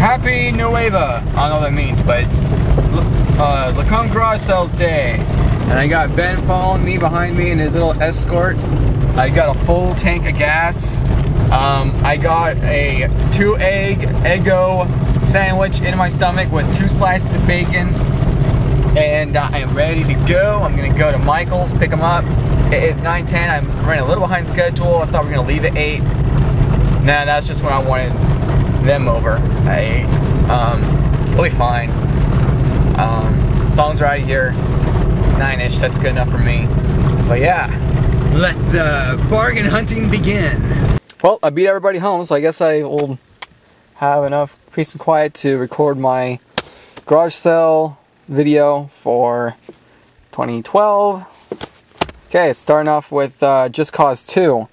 Happy Nueva. I don't know what that means, but it's lacomb garage sales day. And I got Ben following me behind me in his little Escort. I got a full tank of gas. I got a 2-egg Eggo sandwich in my stomach with 2 slices of bacon. And I am ready to go. I'm gonna go to Michael's, pick him up. It is 9:10. I'm running a little behind schedule. I thought we were gonna leave at 8. Nah, that's just when I wanted them over at 8. We'll be fine. As long as we're out of here 9-ish, that's good enough for me. But yeah, let the bargain hunting begin. Well, I beat everybody home, so I guess I will have enough peace and quiet to record my garage sale video for 2012. Okay, starting off with Just Cause 2,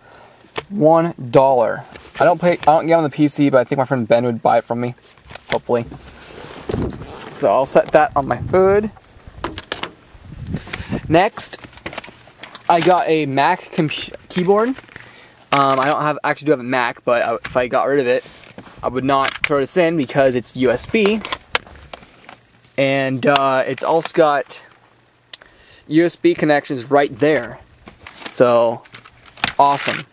$1. I don't get on the PC, but I think my friend Ben would buy it from me, hopefully. So I'll set that on my food. Next, I got a Mac keyboard. I don't actually do have a Mac, but if I got rid of it, I would not throw this in because it's USB. And it's also got USB connections right there. So, awesome.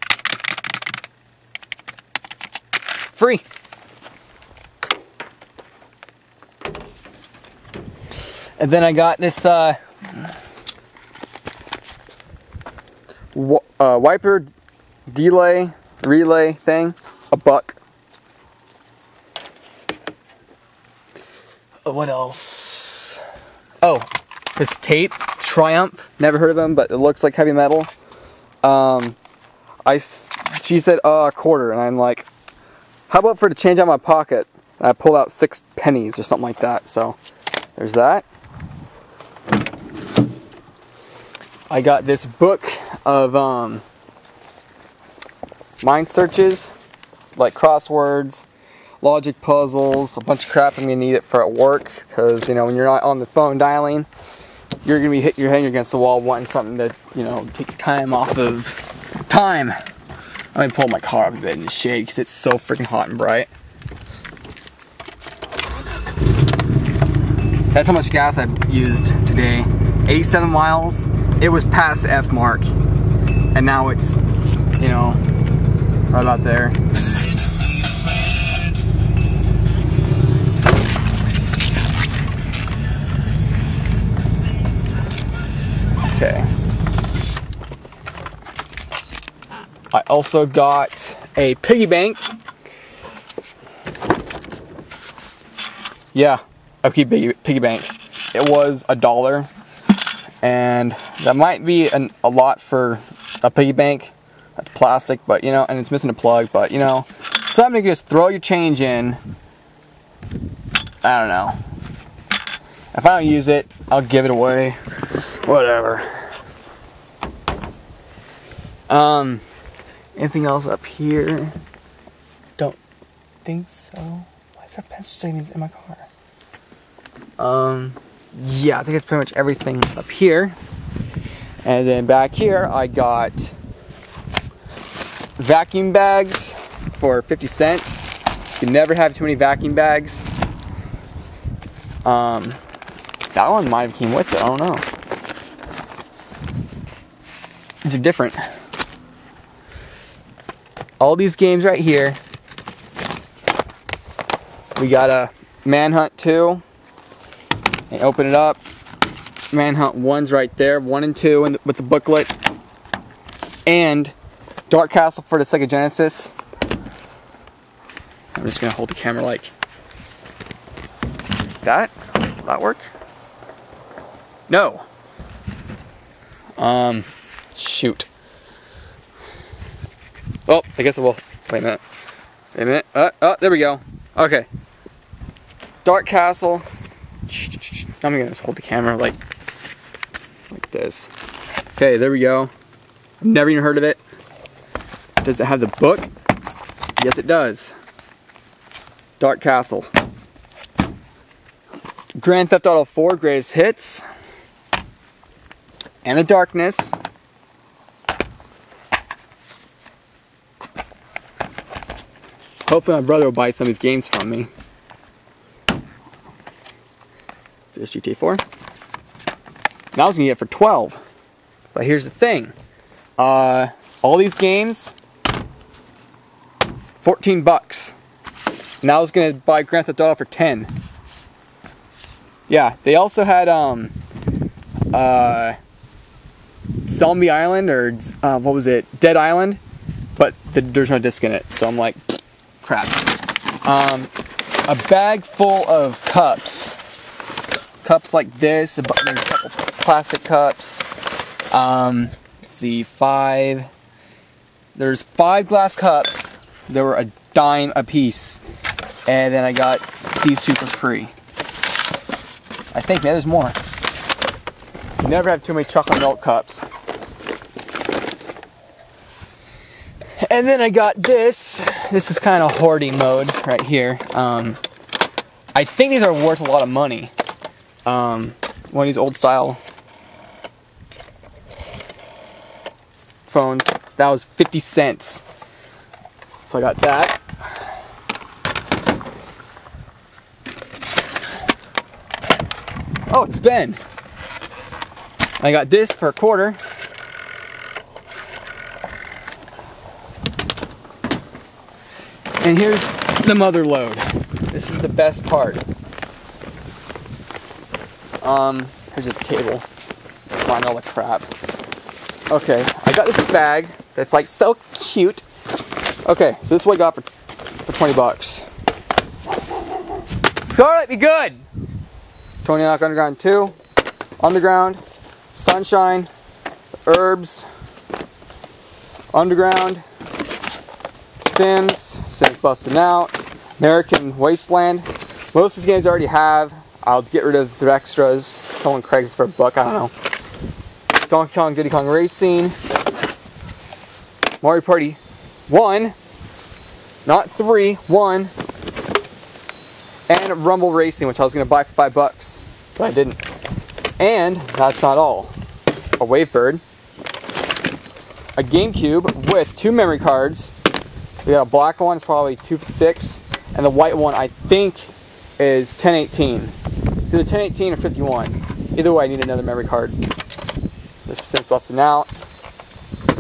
Free. And then I got this wiper relay thing, $1. What else? Oh, this tape, Triumph. Never heard of them, but it looks like heavy metal. She said $0.25, and I'm like, how about for to change out my pocket? And I pulled out 6 pennies or something like that. So there's that. I got this book of mind searches, like crosswords, logic puzzles, a bunch of crap. I'm gonna need it for at work because, you know, when you're not on the phone dialing, you're gonna be hitting your head against the wall wanting something to, you know, take your time off of time. I'm gonna pull my car up a bit in the shade because it's so freaking hot and bright. That's how much gas I've used today. 87 miles. It was past the F mark, and now it's, you know, right about there. Okay. I also got a piggy bank. Yeah, a piggy bank. It was $1. And that might be a lot for a piggy bank. That's plastic, but you know, and it's missing a plug, but you know, something to just throw your change in. I don't know. If I don't use it, I'll give it away. Whatever. Anything else up here? Don't think so. Why is there pencil shavings in my car? Yeah, I think that's pretty much everything up here. And then back here, I got vacuum bags for 50 cents. You can never have too many vacuum bags. That one might have came with it, I don't know. These are different. All these games right here. We got a Manhunt 2. And open it up. Manhunt 1's right there. 1 and 2 with the booklet. And Dark Castle for the Sega Genesis. I'm just going to hold the camera like that. Will that work? No. Shoot. Oh, I guess I will. Wait a minute. Wait a minute. Oh, there we go. Okay. Dark Castle. I'm gonna just hold the camera like this. Okay, there we go. I've never even heard of it. Does it have the book? Yes, it does. Dark Castle. Grand Theft Auto 4 Greatest Hits. And The Darkness. Hopefully my brother will buy some of these games from me. This GTA 4. Now I was gonna get it for 12. But here's the thing. All these games, 14 bucks. Now I was gonna buy Grand Theft Auto for 10. Yeah, they also had Zombie Island, or what was it? Dead Island, but there's no disc in it, so I'm like, crap. A bag full of cups. Cups like this, there's a couple plastic cups. Let's see, 5. There's 5 glass cups. They were a dime a piece. And then I got these two for free. I think, man, there's more. You never have too many chocolate milk cups. And then I got this. This is kind of hoarding mode right here. I think these are worth a lot of money. One of these old style phones. That was 50 cents. So I got that. Oh, it's Ben. I got this for $1. And here's the mother load. This is the best part. Here's a table. Find all the crap. Okay, I got this bag that's like so cute. Okay, so this is what I got for 20 bucks. Scarlet, be good! Tony Hawk Underground 2, Underground, Sunshine, Herbs, Underground, Sims Busting Out, American Wasteland. Most of these games I already have. I'll get rid of the extras. Someone Craig's for $1, I don't know. Donkey Kong, Diddy Kong Racing, Mario Party 1, not 3, 1, and Rumble Racing, which I was going to buy for $5, but I didn't. And that's not all. A Wavebird, a GameCube with 2 memory cards. We got a black one, it's probably 256, and the white one I think is 1018. It's either 1018 or 51. Either way, I need another memory card. This percent's busting out.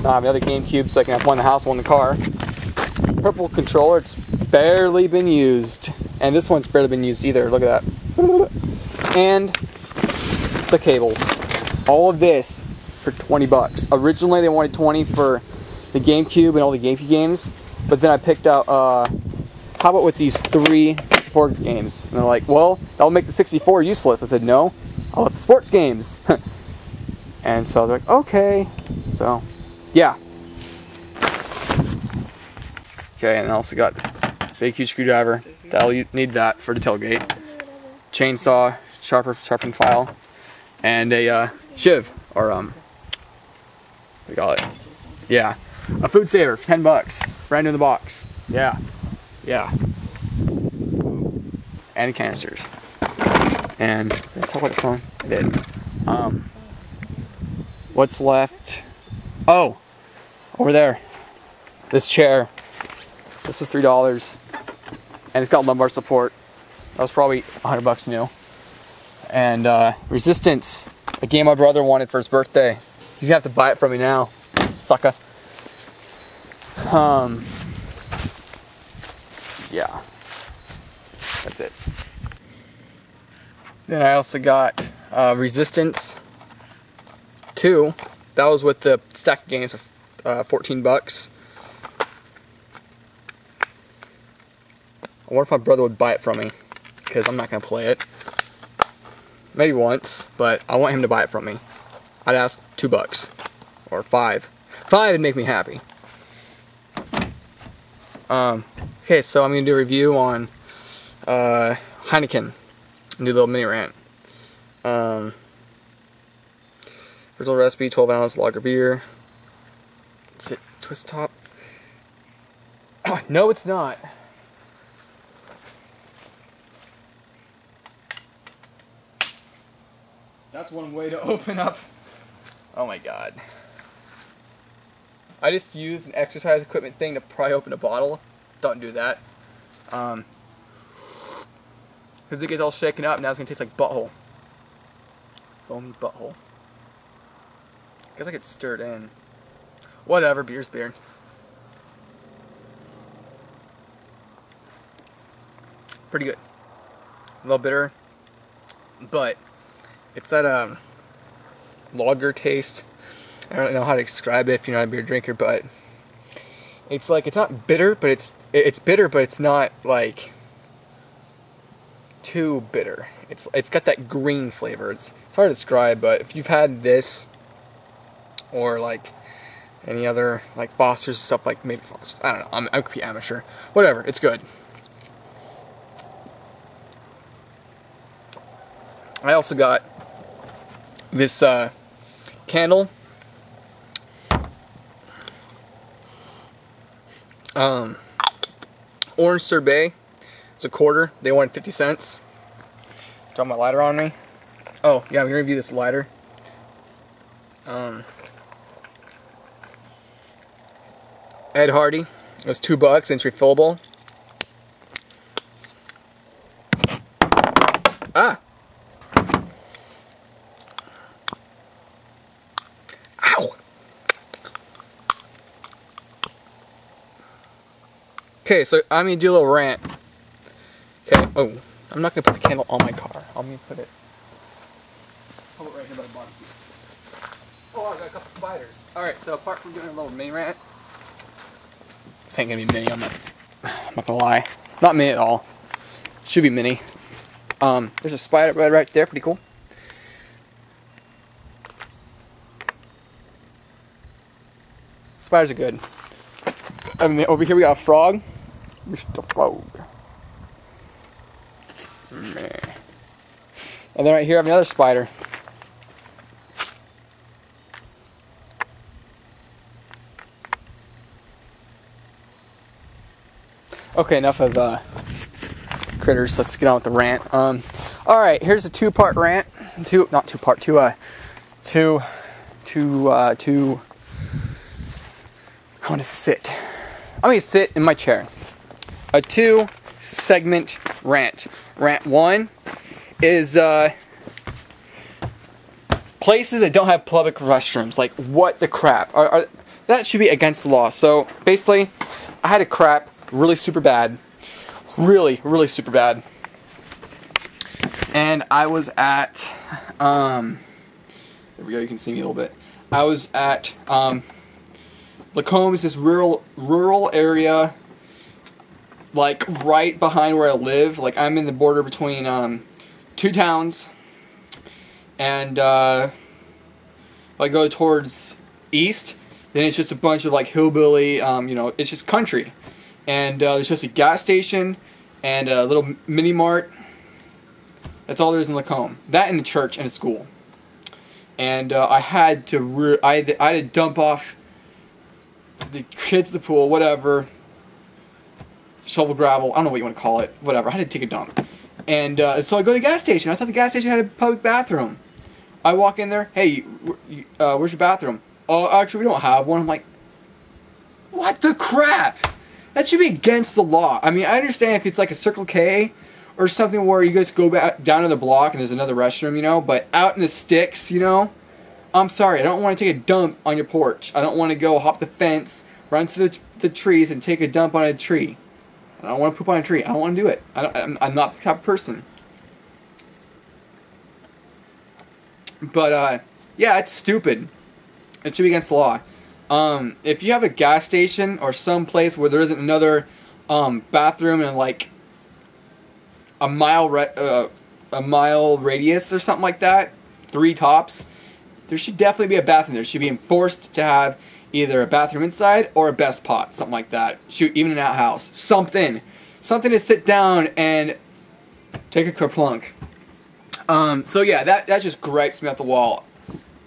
Now I have another GameCube so I can have one in the house, one in the car. Purple controller, it's barely been used. And this one's barely been used either, look at that. And the cables. All of this for 20 bucks. Originally they wanted 20 for the GameCube and all the GameCube games, but then I picked out, how about with these 3 64 games? And they're like, well, that'll make the 64 useless. I said, no, I want the sports games. And so they're like, okay. So, yeah. Okay, and I also got this big, huge screwdriver. That'll need that for the tailgate. Chainsaw, sharpening file, and a shiv, or we call it. Yeah, a food saver, 10 bucks, brand new in the box. Yeah, yeah. And canisters. And let's talk about the phone. I did. What's left? Oh, over there. This chair. This was $3, and it's got lumbar support. That was probably 100 bucks new. And Resistance, a game my brother wanted for his birthday. He's gonna have to buy it from me now, sucker. Yeah, that's it. Then I also got Resistance 2. That was with the stack of games for 14 bucks. I wonder if my brother would buy it from me, because I'm not going to play it. Maybe once, but I want him to buy it from me. I'd ask $2 or 5. 5 would make me happy. Okay, so I'm going to do a review on Heineken. Do a little mini rant. Original recipe, 12 ounce lager beer. Is it twist top? Oh, no, it's not. That's one way to open up. Oh my god. I just used an exercise equipment thing to pry open a bottle. Don't do that. Because it gets all shaken up, now it's going to taste like butthole. Foamy butthole. Guess I could stir it in. Whatever, beer's beer. Pretty good. A little bitter, but it's that lager taste. I don't know how to describe it if you're not a beer drinker, but it's like, it's not bitter, but it's bitter, but it's not like too bitter. It's got that green flavor. It's hard to describe, but if you've had this or like any other like Foster's stuff, like maybe Foster's, I don't know. I'm a amateur. Whatever. It's good. I also got this candle. Orange sorbet. It's a quarter. They wanted 50 cents. Drop my lighter on me. Oh yeah, I'm gonna review this lighter. Ed Hardy. It was $2 and it's refillable. Ah. Ow. Okay, so I'm gonna do a little rant. Okay. Oh, I'm not gonna put the candle on my car. I'm gonna put it right here by the barbecue. Oh, I got a couple spiders. All right. So apart from doing a little mini rant, this ain't gonna be mini. I'm not gonna lie. Not mini at all. Should be mini. There's a spider right there. Pretty cool. Spiders are good. And then over here we got a frog. Mr. Frog. And then right here I have another spider. Okay, enough of critters. Let's get on with the rant. All right, here's a two-part rant. I want to sit. I'm going to sit in my chair. A 2-segment rant. Rant 1 is places that don't have public restrooms. Like, what the crap? That should be against the law. So, basically, I had a crap really super bad. Really, really super bad. And I was at, there we go, you can see me a little bit. I was at, lacomb is this rural area, like right behind where I live. Like I'm in the border between 2 towns, and if I go towards east, then it's just a bunch of like hillbilly, you know, it's just country, and there's just a gas station and a little mini mart. That's all there is in lacomb. That and a church and a school. And I had to dump off the kids at the pool, whatever, shovel gravel, I don't know what you want to call it, whatever. I had to take a dump. And so I go to the gas station. I thought the gas station had a public bathroom. I walk in there, hey, where's your bathroom? Oh, actually we don't have one. I'm like, what the crap? That should be against the law. I mean, I understand if it's like a Circle K or something where you guys go back down to the block and there's another restroom, you know, but out in the sticks, you know, I'm sorry, I don't want to take a dump on your porch. I don't want to go hop the fence, run through the trees and take a dump on a tree. I don't want to poop on a tree. I don't want to do it. I'm not the type of person. But, yeah, it's stupid. It should be against the law. If you have a gas station or some place where there isn't another bathroom in like a mile radius or something like that, 3 tops, there should definitely be a bathroom there. It should be enforced to have either a bathroom inside or a best pot, something like that. Shoot, even an outhouse, something to sit down and take a kerplunk. So yeah, that just gripes me up the wall.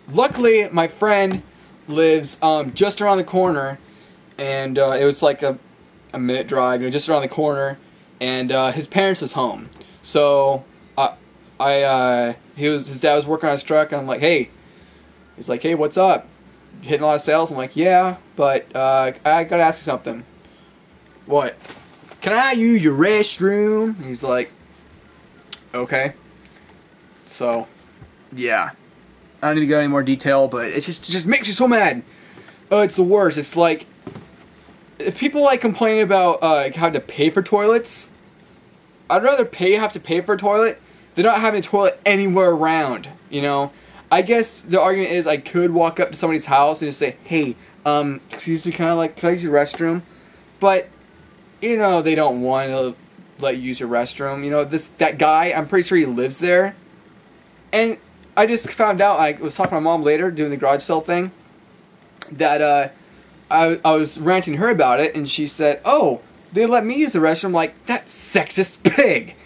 Luckily, my friend lives just around the corner, and it was like a minute drive, you know, just around the corner, and his parents is home. So his dad was working on his truck, and I'm like, hey, he's like, hey, what's up? Hitting a lot of sales? I'm like, yeah, but I gotta ask you something. What? Can I use your restroom? He's like, okay. So, yeah. I don't need to go into any more detail, but it just makes me so mad. Oh, it's the worst. It's like, if people like complaining about having to pay for toilets, I'd rather have to pay for a toilet than not having a toilet anywhere around, you know? I guess the argument is I could walk up to somebody's house and just say, hey, excuse me, can I use your restroom? But, you know, they don't want to let you use your restroom. You know, that guy, I'm pretty sure he lives there. And I just found out, I was talking to my mom later, doing the garage sale thing, that I was ranting to her about it, and she said, oh, they let me use the restroom. Like, that sexist pig.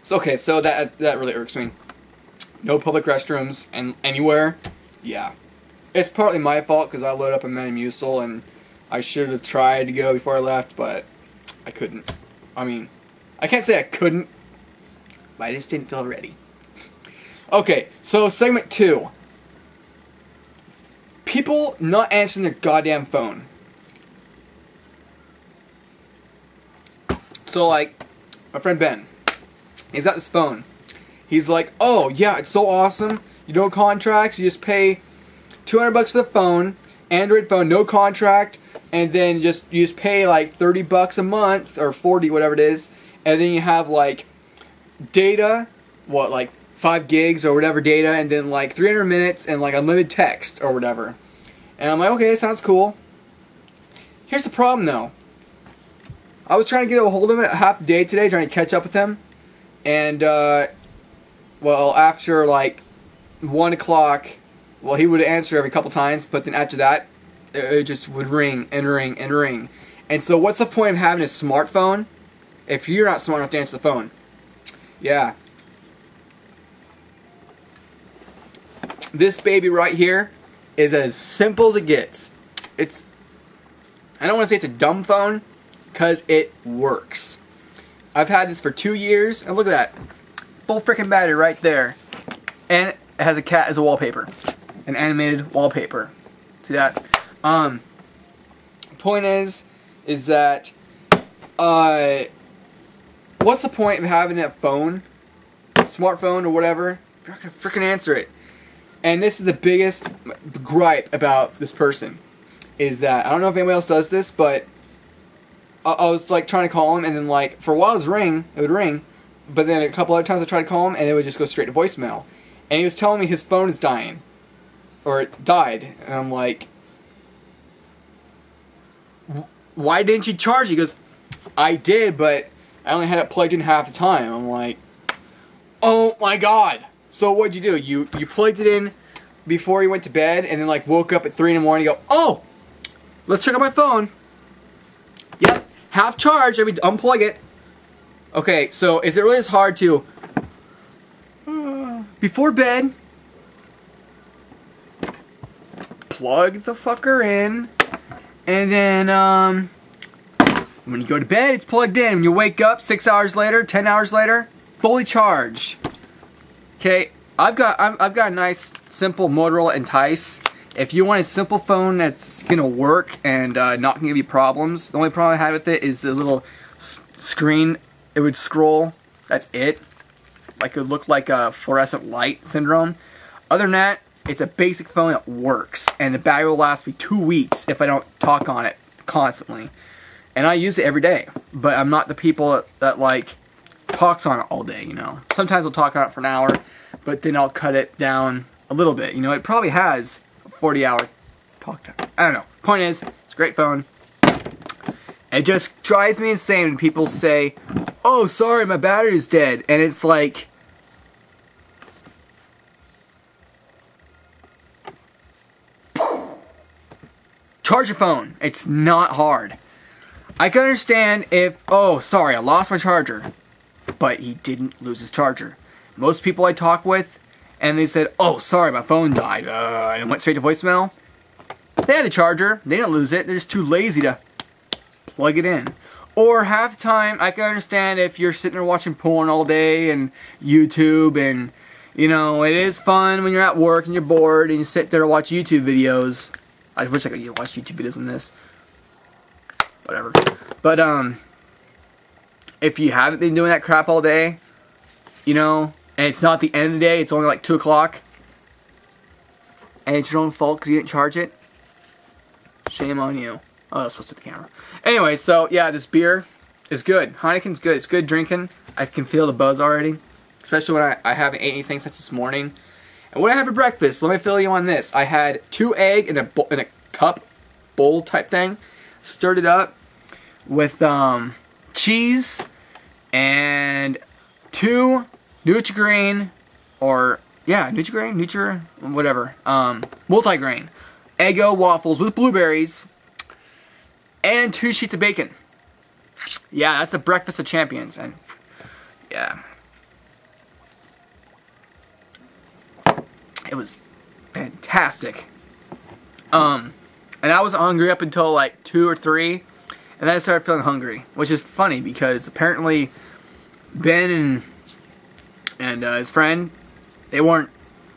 So, okay, so that really irks me. No public restrooms and anywhere. Yeah. It's partly my fault because I loaded up a Metamucil and I should have tried to go before I left, but I couldn't. I mean, I can't say I couldn't, but I just didn't feel ready. Okay, so segment 2. People not answering their goddamn phone. So, like, my friend Ben, he's got this phone. He's like, oh, yeah, it's so awesome. You don't contracts, you just pay $200 for the phone, Android phone, no contract, and then you just pay like $30 a month, or 40, whatever it is, and then you have like data, like 5 gigs or whatever data, and then like 300 minutes and like unlimited text or whatever. And I'm like, okay, sounds cool. Here's the problem though. I was trying to get a hold of him half the day today, trying to catch up with him, and well, after like 1 o'clock, well, he would answer every couple times, but then after that, it just would ring and ring and ring. And so what's the point of having a smartphone if you're not smart enough to answer the phone? Yeah. This baby right here is as simple as it gets. I don't want to say it's a dumb phone, because it works. I've had this for 2 years, and look at that. Full freaking battery right there. And it has a cat as a wallpaper. An animated wallpaper. See that? Point is that, what's the point of having a phone, smartphone or whatever, if you're not gonna freaking answer it? And this is the biggest gripe about this person, is that, I don't know if anybody else does this, but I was like trying to call him, and then like, for a while it would ring, but then a couple other times I tried to call him, and it would just go straight to voicemail. And he was telling me his phone is dying. Or it died. And I'm like, why didn't you charge it? He goes, I did, but I only had it plugged in half the time. I'm like, oh my god. So what'd you do? You plugged it in before you went to bed, and then like woke up at 3 in the morning and go, oh, let's check out my phone. Yep, half charged. I mean, unplug it. Okay, so is it really as hard to, before bed, plug the fucker in, and then when you go to bed, it's plugged in. When you wake up 6 hours later, 10 hours later, fully charged. Okay, I've got a nice simple Motorola Entice. If you want a simple phone that's gonna work and not gonna give you problems, the only problem I had with it is the little screen. It would scroll. That's it. Like it would look like a fluorescent light syndrome. Other than that, it's a basic phone that works, and the battery will last me 2 weeks if I don't talk on it constantly. And I use it every day, but I'm not the people that like talks on it all day, you know. Sometimes I'll talk on it for an hour, but then I'll cut it down a little bit. You know, it probably has a 40-hour talk time. I don't know. Point is, it's a great phone. It just drives me insane when people say, oh, sorry, my battery's dead. And it's like, charge your phone. It's not hard. I can understand if, oh, sorry, I lost my charger. But he didn't lose his charger. Most people I talk with, and they said, oh, sorry, my phone died. And it went straight to voicemail. They had the charger. They didn't lose it. They're just too lazy to plug it in. Or half the time, I can understand if you're sitting there watching porn all day and YouTube, and, you know, it is fun when you're at work and you're bored and you sit there to watch YouTube videos. I wish I could watch YouTube videos on this. Whatever. But, if you haven't been doing that crap all day, you know, and it's not the end of the day, it's only like 2 o'clock, and it's your own fault because you didn't charge it, shame on you. Oh, I was supposed to hit the camera. Anyway, so yeah, this beer is good. Heineken's good. It's good drinking. I can feel the buzz already, especially when I haven't ate anything since this morning. And what I had for breakfast, let me fill you on this. I had 2 eggs in a cup, bowl type thing. Stirred it up with cheese and 2 Nutri-Grain, or yeah, Nutri-Grain, whatever, multigrain Eggo waffles with blueberries, and 2 sheets of bacon. Yeah, that's the breakfast of champions, and yeah, it was fantastic. And I was hungry up until like 2 or 3, and then I started feeling hungry, which is funny because apparently Ben and his friend, they weren't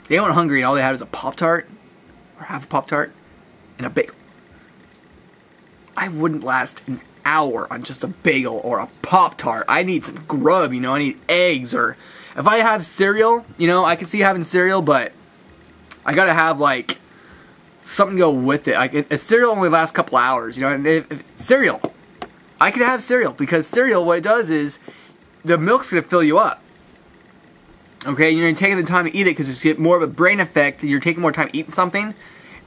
hungry, and all they had was a Pop-Tart, or half a Pop-Tart, and a bagel. I wouldn't last an hour on just a bagel or a Pop-Tart. I need some grub, you know, I need eggs, or if I have cereal, you know, I can see having cereal, but I gotta have like something to go with it. A cereal only lasts a couple hours, you know, and if cereal, I could have cereal, because cereal, what it does is, the milk's gonna fill you up. Okay, you're taking the time to eat it because it's get more of a brain effect. You're taking more time eating something.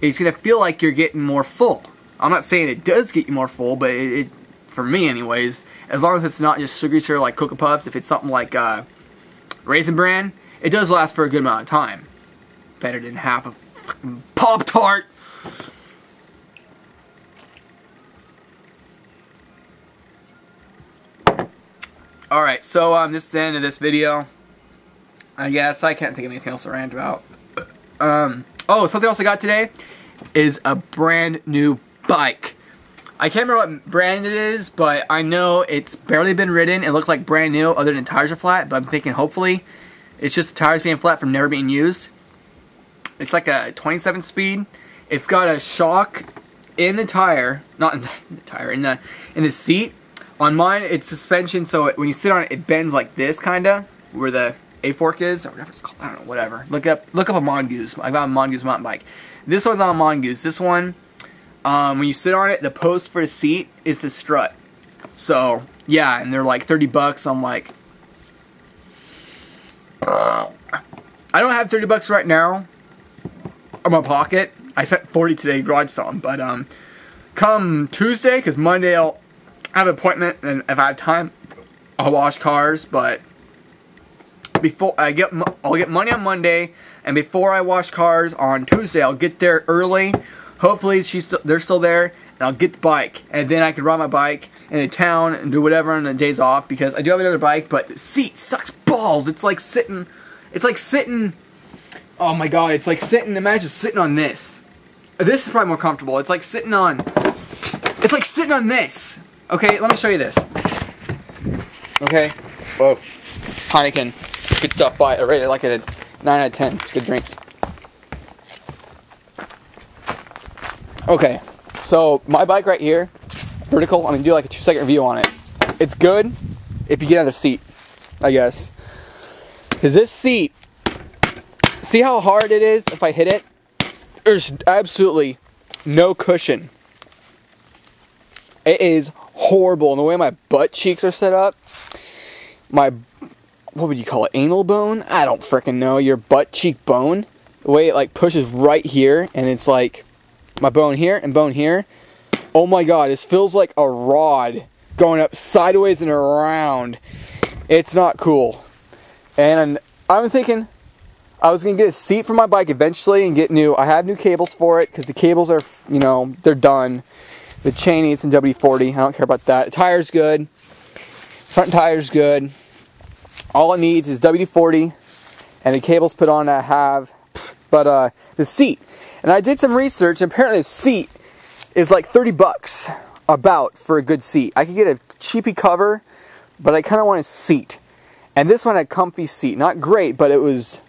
It's gonna feel like you're getting more full. I'm not saying it does get you more full, but it for me anyways, as long as it's not just sugary cereal like Cocoa Puffs, if it's something like Raisin Bran, it does last for a good amount of time. Better than half a fucking Pop-Tart. Alright, so this is the end of this video. I guess I can't think of anything else to rant about. Oh, something else I got today is a brand new bike. I can't remember what brand it is, but I know it's barely been ridden. It looked like brand new other than tires are flat, but I'm thinking hopefully it's just the tires being flat from never being used. It's like a 27 speed. It's got a shock in the tire, not in the tire, in the seat. On mine, it's suspension, so when you sit on it, it bends like this, kinda, where the A-fork is, or whatever it's called. I don't know, whatever. Look up a Mongoose. I got a Mongoose mountain bike. This one's on a Mongoose. This one, when you sit on it, the post for the seat is the strut. So yeah, and they're like 30 bucks. I'm like, I don't have 30 bucks right now in my pocket. I spent 40 today garage selling, but come Tuesday, because Monday I'll have an appointment, and if I have time, I'll wash cars. But before I'll get money on Monday, and before I wash cars on Tuesday, I'll get there early. Hopefully they're still there, and I'll get the bike, and then I can ride my bike into town and do whatever on the days off, because I do have another bike, but the seat sucks balls. It's like sitting, oh my god, it's like sitting, imagine sitting on this. This is probably more comfortable. It's like sitting on this. Okay, let me show you this. Okay, whoa, Heineken, good stuff. Buy it. I rate it like a 9 out of 10. It's good drinks. Okay, so my bike right here, vertical. I'm gonna do like a 2-second review on it. It's good if you get another seat, I guess, because this seat, see how hard it is if I hit it? There's absolutely no cushion. It is horrible. And the way my butt cheeks are set up, my, what would you call it, anal bone? I don't frickin' know. Your butt cheek bone, the way it like pushes right here, and it's like my bone here and bone here. Oh my god, this feels like a rod going up sideways and around. It's not cool. And I'm thinking I was going to get a seat for my bike eventually and get new. I have new cables for it because the cables are, you know, they're done. The chain needs some WD-40. I don't care about that. The tire's good. Front tire's good. All it needs is WD-40 and the cables put on I have. But the seat. And I did some research, and apparently the seat is like 30 bucks about for a good seat. I could get a cheapy cover, but I kind of want a seat. And this one had comfy seat. Not great, but it was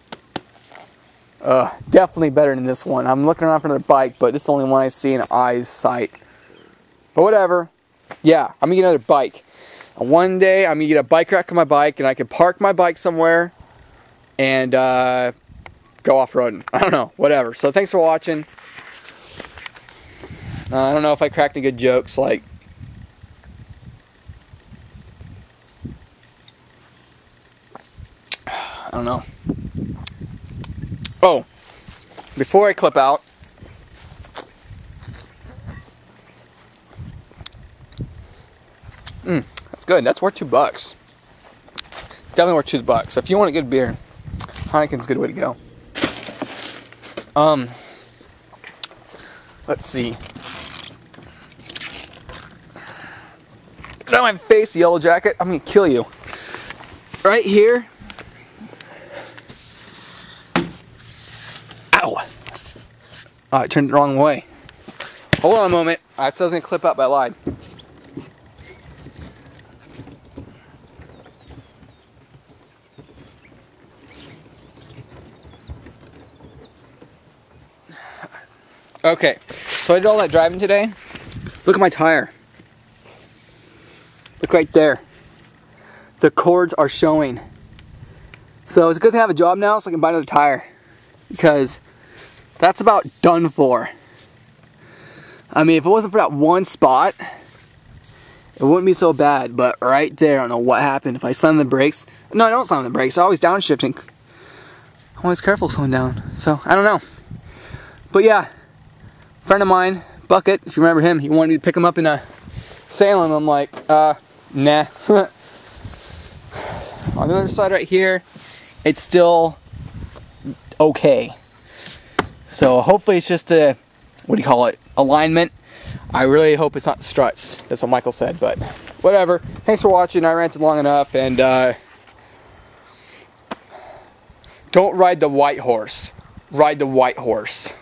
definitely better than this one. I'm looking around for another bike, but this is the only one I see in eyes sight. But whatever. Yeah, I'm going to get another bike. And one day, I'm going to get a bike rack on my bike, and I can park my bike somewhere and go off-roading. I don't know, whatever. So thanks for watching. I don't know if I cracked any good jokes, like, I don't know. Oh, before I clip out, that's good. That's worth $2. Definitely worth $2. So if you want a good beer, Heineken's a good way to go. Let's see. Get out of my face, Yellow Jacket. I'm gonna kill you. Right here. Ow. Oh, I turned it the wrong way. Hold on a moment. I said I was gonna clip out, but I lied. Okay, so I did all that driving today. Look at my tire. Look right there. The cords are showing. So it's a good thing I have a job now so I can buy another tire. Because that's about done for. I mean, if it wasn't for that one spot, it wouldn't be so bad. But right there, I don't know what happened. If I slam the brakes. No, I don't slam the brakes. I'm always downshifting. I'm always careful slowing down. So, I don't know. But yeah. Friend of mine, Bucket, if you remember him, he wanted me to pick him up in a Salem. I'm like, nah. On the other side right here, it's still okay. So hopefully it's just a, what do you call it, alignment. I really hope it's not the struts. That's what Michael said, but whatever. Thanks for watching. I ranted long enough, and don't ride the white horse. Ride the white horse.